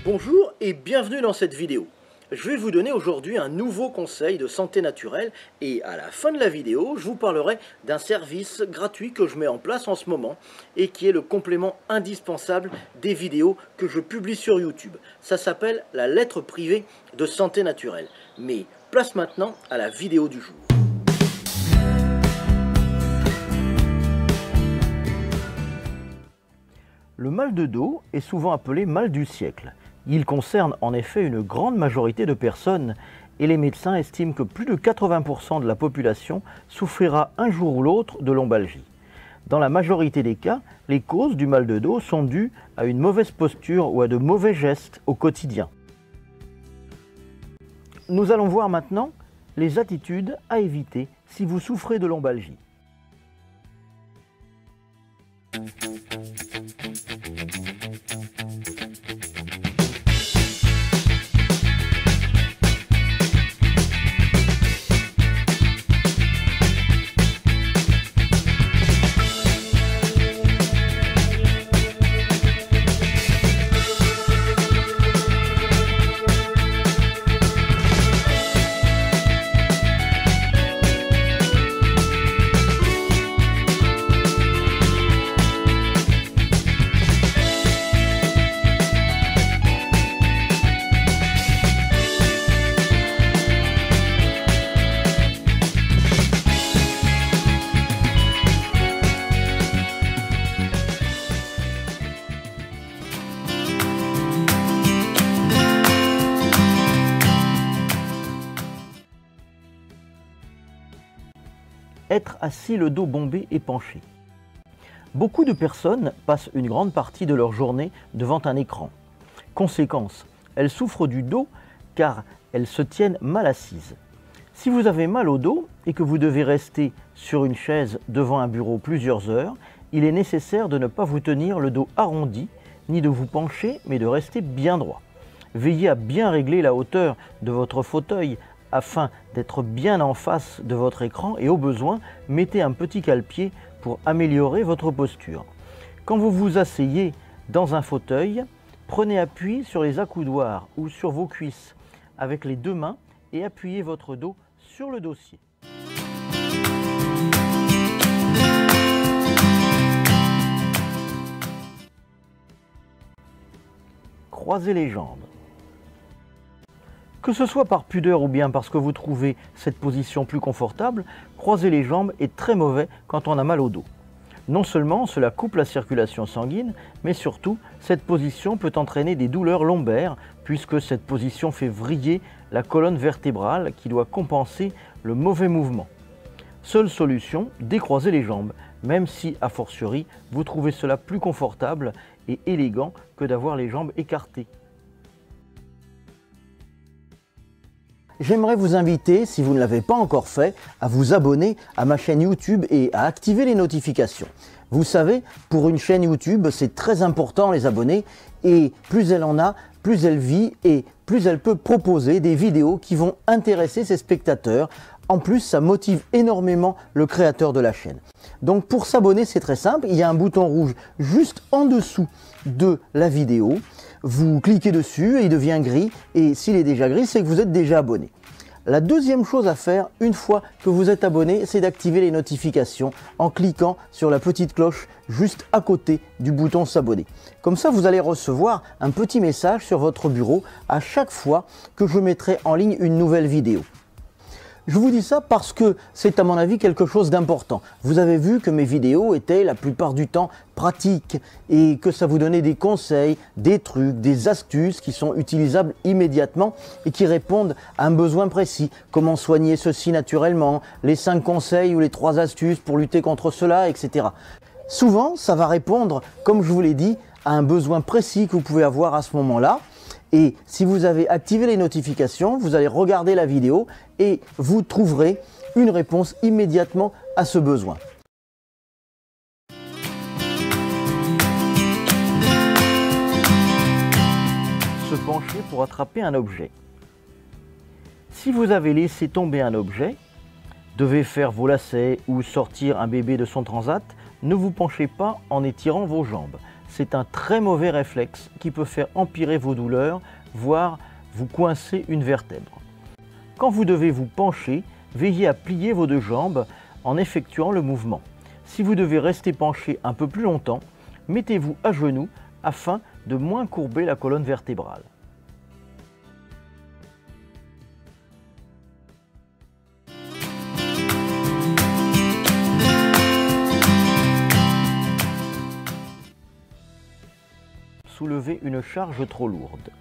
Bonjour et bienvenue dans cette vidéo. Je vais vous donner aujourd'hui un nouveau conseil de santé naturelle et à la fin de la vidéo, je vous parlerai d'un service gratuit que je mets en place en ce moment et qui est le complément indispensable des vidéos que je publie sur YouTube. Ça s'appelle la lettre privée de santé naturelle. Mais place maintenant à la vidéo du jour. Le mal de dos est souvent appelé mal du siècle. Il concerne en effet une grande majorité de personnes et les médecins estiment que plus de 80% de la population souffrira un jour ou l'autre de lombalgie. Dans la majorité des cas, les causes du mal de dos sont dues à une mauvaise posture ou à de mauvais gestes au quotidien. Nous allons voir maintenant les attitudes à éviter si vous souffrez de lombalgie. Être assis le dos bombé et penché. Beaucoup de personnes passent une grande partie de leur journée devant un écran. Conséquence, elles souffrent du dos car elles se tiennent mal assises. Si vous avez mal au dos et que vous devez rester sur une chaise devant un bureau plusieurs heures, il est nécessaire de ne pas vous tenir le dos arrondi, ni de vous pencher, mais de rester bien droit. Veillez à bien régler la hauteur de votre fauteuil afin d'être bien en face de votre écran et au besoin, mettez un petit cale-pied pour améliorer votre posture. Quand vous vous asseyez dans un fauteuil, prenez appui sur les accoudoirs ou sur vos cuisses avec les deux mains et appuyez votre dos sur le dossier. Croisez les jambes. Que ce soit par pudeur ou bien parce que vous trouvez cette position plus confortable, croiser les jambes est très mauvais quand on a mal au dos. Non seulement cela coupe la circulation sanguine, mais surtout cette position peut entraîner des douleurs lombaires puisque cette position fait vriller la colonne vertébrale qui doit compenser le mauvais mouvement. Seule solution, décroiser les jambes, même si a fortiori vous trouvez cela plus confortable et élégant que d'avoir les jambes écartées. J'aimerais vous inviter, si vous ne l'avez pas encore fait, à vous abonner à ma chaîne YouTube et à activer les notifications. Vous savez, pour une chaîne YouTube, c'est très important les abonnés et plus elle en a, plus elle vit et plus elle peut proposer des vidéos qui vont intéresser ses spectateurs. En plus, ça motive énormément le créateur de la chaîne. Donc pour s'abonner, c'est très simple, il y a un bouton rouge juste en dessous de la vidéo. Vous cliquez dessus et il devient gris et s'il est déjà gris, c'est que vous êtes déjà abonné. La deuxième chose à faire une fois que vous êtes abonné, c'est d'activer les notifications en cliquant sur la petite cloche juste à côté du bouton s'abonner. Comme ça, vous allez recevoir un petit message sur votre bureau à chaque fois que je mettrai en ligne une nouvelle vidéo. Je vous dis ça parce que c'est à mon avis quelque chose d'important. Vous avez vu que mes vidéos étaient la plupart du temps pratiques et que ça vous donnait des conseils, des trucs, des astuces qui sont utilisables immédiatement et qui répondent à un besoin précis. Comment soigner ceci naturellement, les 5 conseils ou les 3 astuces pour lutter contre cela, etc. Souvent, ça va répondre, comme je vous l'ai dit, à un besoin précis que vous pouvez avoir à ce moment-là. Et si vous avez activé les notifications, vous allez regarder la vidéo et vous trouverez une réponse immédiatement à ce besoin. Se pencher pour attraper un objet. Si vous avez laissé tomber un objet, devez faire vos lacets ou sortir un bébé de son transat, ne vous penchez pas en étirant vos jambes. c'est un très mauvais réflexe qui peut faire empirer vos douleurs, voire vous coincer une vertèbre. Quand vous devez vous pencher, veillez à plier vos deux jambes en effectuant le mouvement. Si vous devez rester penché un peu plus longtemps, mettez-vous à genoux afin de moins courber la colonne vertébrale. Soulever une charge trop lourde.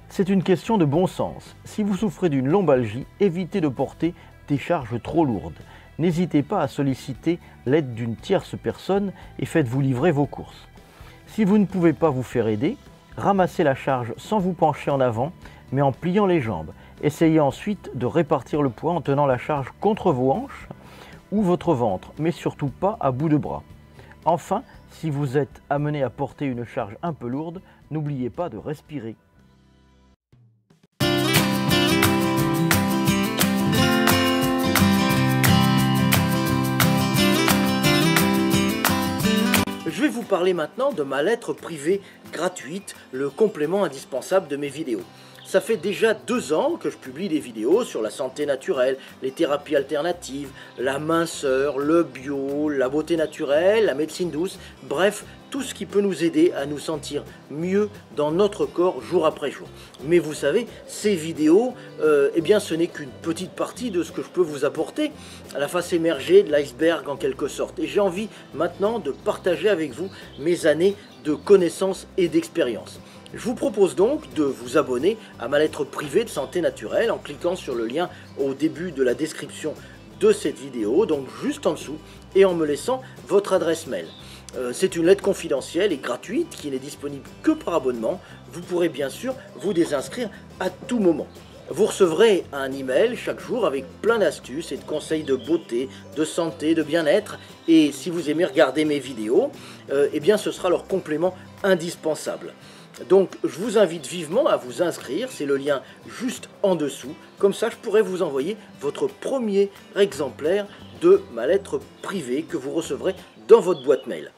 C'est une question de bon sens. Si vous souffrez d'une lombalgie, évitez de porter des charges trop lourdes. N'hésitez pas à solliciter l'aide d'une tierce personne et faites-vous livrer vos courses. Si vous ne pouvez pas vous faire aider, ramassez la charge sans vous pencher en avant, mais en pliant les jambes. Essayez ensuite de répartir le poids en tenant la charge contre vos hanches ou votre ventre, mais surtout pas à bout de bras. Enfin, si vous êtes amené à porter une charge un peu lourde, n'oubliez pas de respirer. Je vais vous parler maintenant de ma lettre privée gratuite, le complément indispensable de mes vidéos. Ça fait déjà 2 ans que je publie des vidéos sur la santé naturelle, les thérapies alternatives, la minceur, le bio, la beauté naturelle, la médecine douce, bref, tout ce qui peut nous aider à nous sentir mieux dans notre corps jour après jour. Mais vous savez, ces vidéos, eh bien ce n'est qu'une petite partie de ce que je peux vous apporter, à la face émergée de l'iceberg en quelque sorte. Et j'ai envie maintenant de partager avec vous mes années de connaissances et d'expérience. Je vous propose donc de vous abonner à ma lettre privée de santé naturelle en cliquant sur le lien au début de la description de cette vidéo, donc juste en dessous, et en me laissant votre adresse mail. C'est une lettre confidentielle et gratuite qui n'est disponible que par abonnement. Vous pourrez bien sûr vous désinscrire à tout moment. Vous recevrez un email chaque jour avec plein d'astuces et de conseils de beauté, de santé, de bien-être. Et si vous aimez regarder mes vidéos, eh bien ce sera leur complément indispensable. Donc je vous invite vivement à vous inscrire, c'est le lien juste en dessous. Comme ça je pourrai vous envoyer votre premier exemplaire de ma lettre privée que vous recevrez dans votre boîte mail.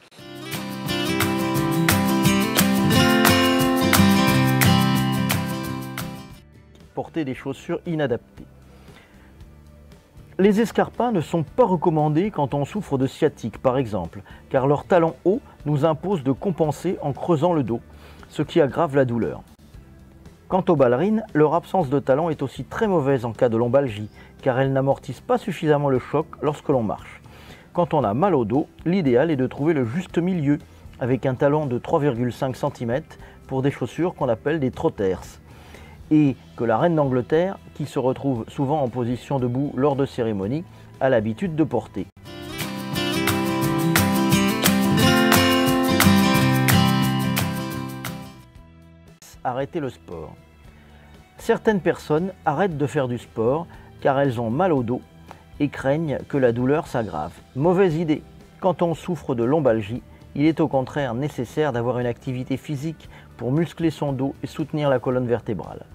Porter des chaussures inadaptées. Les escarpins ne sont pas recommandés quand on souffre de sciatique par exemple, car leur talon haut nous impose de compenser en creusant le dos, ce qui aggrave la douleur. Quant aux ballerines, leur absence de talon est aussi très mauvaise en cas de lombalgie, car elles n'amortissent pas suffisamment le choc lorsque l'on marche. Quand on a mal au dos, l'idéal est de trouver le juste milieu, avec un talon de 3,5 cm pour des chaussures qu'on appelle des trotters, et que la reine d'Angleterre, qui se retrouve souvent en position debout lors de cérémonies, a l'habitude de porter. Arrêter le sport. Certaines personnes arrêtent de faire du sport car elles ont mal au dos et craignent que la douleur s'aggrave. Mauvaise idée. Quand on souffre de lombalgie, il est au contraire nécessaire d'avoir une activité physique pour muscler son dos et soutenir la colonne vertébrale.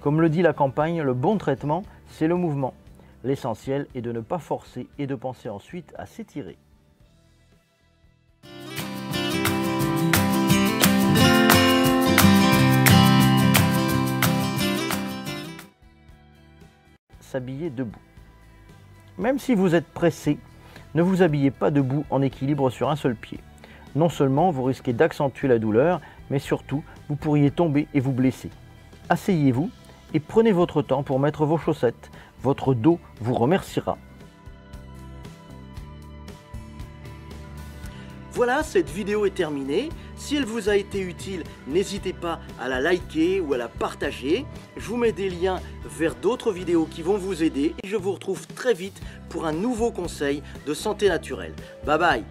Comme le dit la campagne, le bon traitement, c'est le mouvement. L'essentiel est de ne pas forcer et de penser ensuite à s'étirer. S'habiller debout. Même si vous êtes pressé, ne vous habillez pas debout en équilibre sur un seul pied. Non seulement vous risquez d'accentuer la douleur, mais surtout vous pourriez tomber et vous blesser. Asseyez-vous et prenez votre temps pour mettre vos chaussettes. Votre dos vous remerciera. Voilà, cette vidéo est terminée. Si elle vous a été utile, n'hésitez pas à la liker ou à la partager. Je vous mets des liens vers d'autres vidéos qui vont vous aider et je vous retrouve très vite pour un nouveau conseil de santé naturelle. Bye bye!